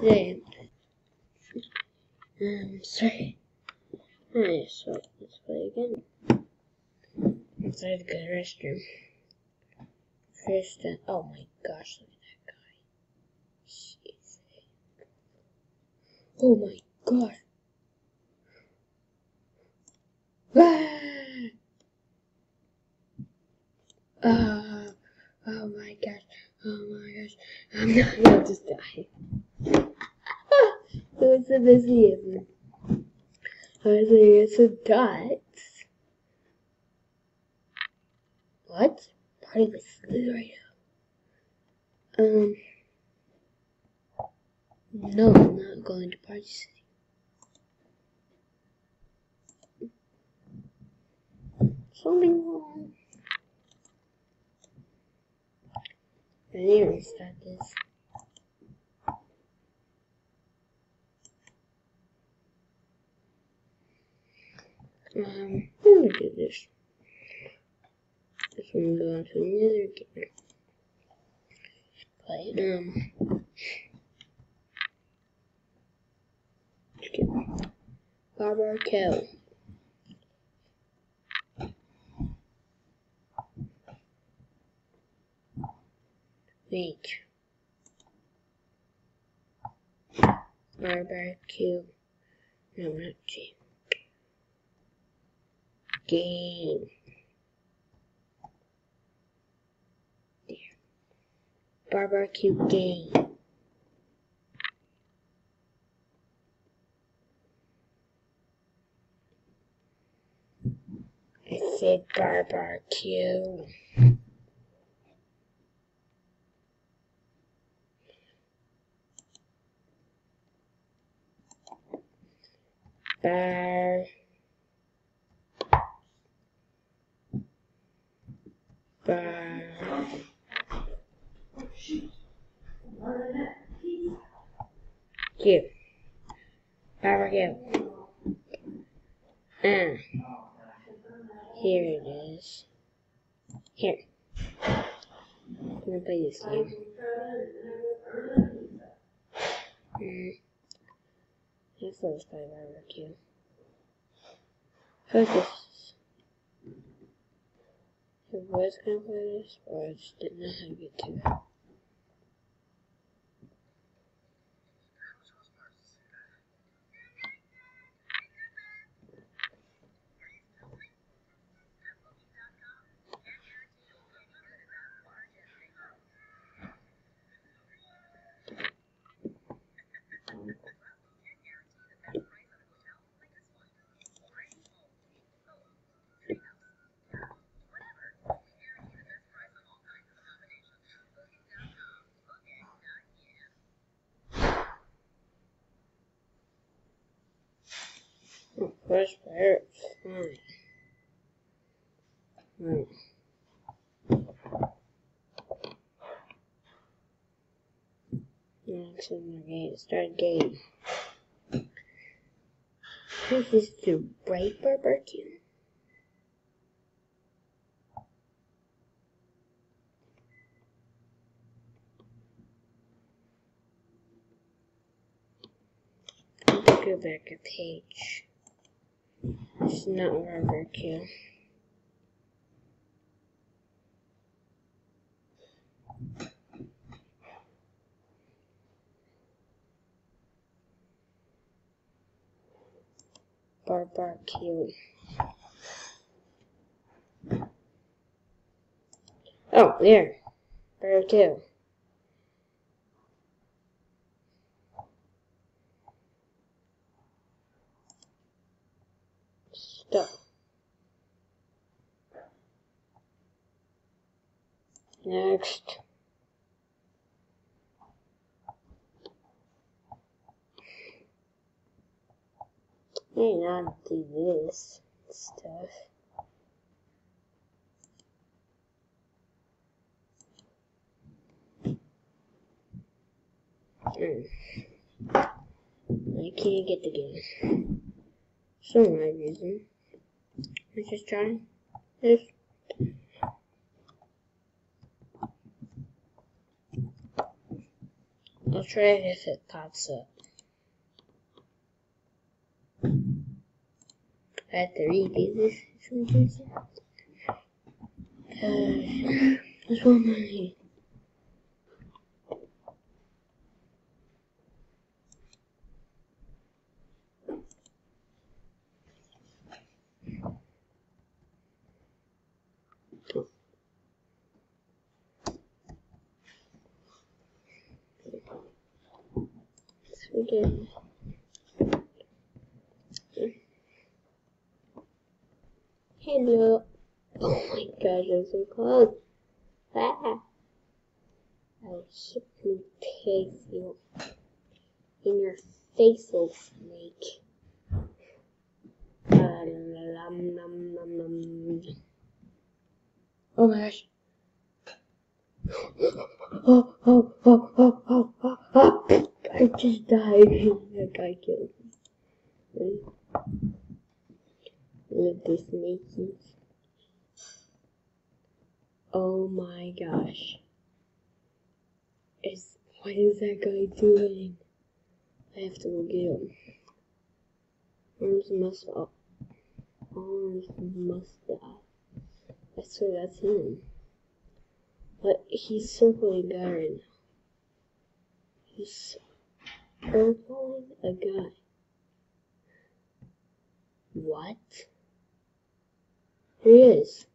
today. Sorry. Alright, so let's play again. Inside the restroom. First, oh my gosh, look at that guy. Jeez. Oh my gosh. Oh my gosh. Oh my gosh. I'm not going to die. It was the busy ever. I was like, it's a dot. What? Party with Sither right now. No, I'm not going to Party City. Something wrong. I need to restart this. I'm gonna do this. This one go on to another game. Play Barbecue. Wait. Barbecue. No, not G. Game. There. Barbecue game. I said barbecue. Bar. Cute. Barbecue. Here it is. Here. I'm gonna play this game. Let's play barbecue. Focus. I was gonna play this, but I just didn't know how to get to it. First player, fine. Next in the game, start game. This is the bright barbecue. Let's go back a page. It's not barbecue. Barbecue. Oh, there. Barbecue. Stuff. Next. I may not do this stuff. I can't get the game. For some reason. Let's just try this. I'll try it if it pops up. I have to redo this sometimes. There's one money. Again. Hello. Oh my gosh, I'm so close. Ah. I'll ship and taste you in your face, old snake. Oh my gosh. Oh. I just died. That guy killed me. Look at this snaky. Oh my gosh. What is that guy doing? I have to go get him. Arms must die. I swear that's him. But he's circling a guy right now. He's circling a guy. What? Here he is.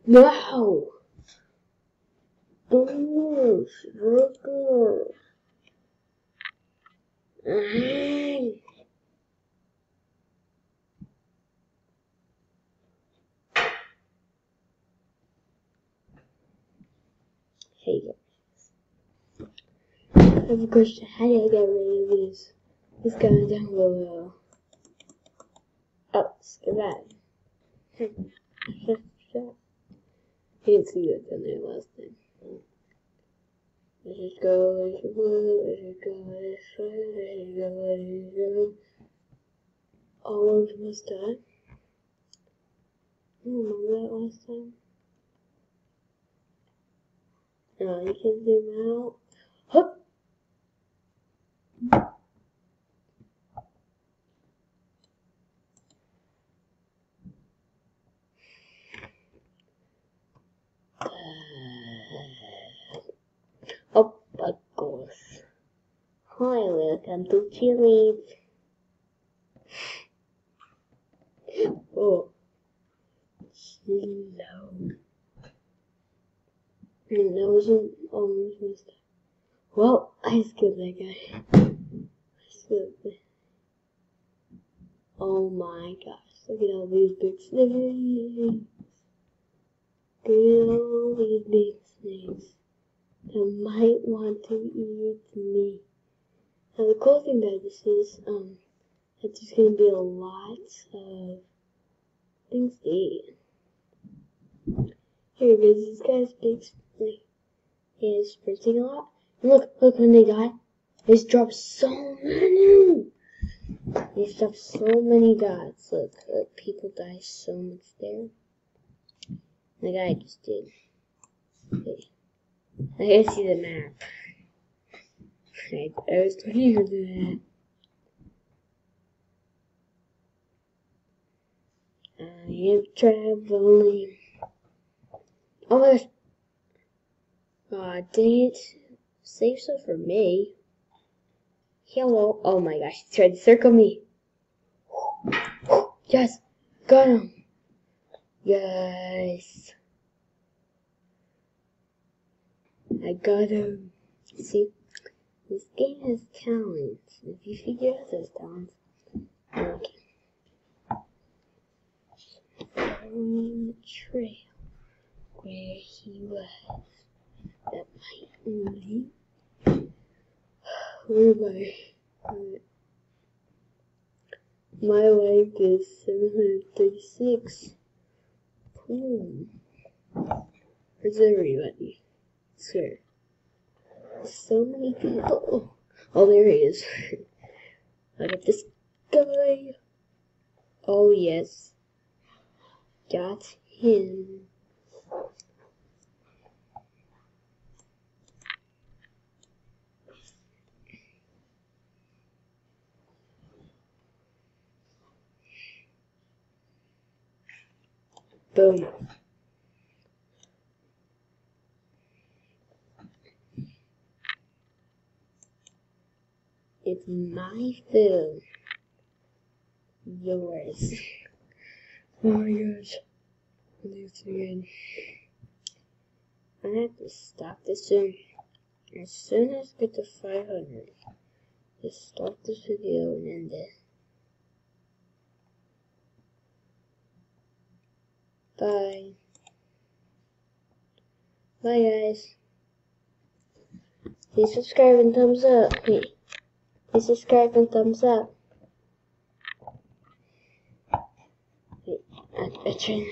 No! Oh, circle. Hey guys. I have a question. How do I get rid of this guy down below? Oh, skip that. He didn't see that down there last time. Let's just go, let's just go, let's go. All of them must die. Remember that last time? No, you can zoom out. Hup! Oh, of course. Hi, welcome to Chili's. Oh, slow. And that wasn't almost missed. Well, I killed that guy. Oh my gosh, look at all these big snakes. Look at all these big snakes that might want to eat me. Now the cool thing about this is, that there's going to be a lot of things to eat. Here goes this guy's big snake. He is sprinting a lot. And look when they die. They drop so many. They drop so many dots. Look, people die so much there. The guy just did. Okay. I gotta see the map. I was looking at that. I am traveling. Oh my gosh. Aw, dang it. Save some for me. Hello. Oh my gosh, he tried to circle me. Yes, got him. Yes. I got him. See, this game has talents. If you figure out those talents, okay. Following the trail where he was. That might be. Where am I? My length is 736. Cool. Where's everybody? I swear. So many people. Oh, there he is. Look at this guy. Oh, yes. Got him. Boom. It's my food. Yours. Oh my gosh. This again. I have to stop this soon. As soon as I get to 500. Just stop this video and end it. Bye. Bye guys. Please subscribe and thumbs up. Please subscribe and thumbs up. Wait, I turned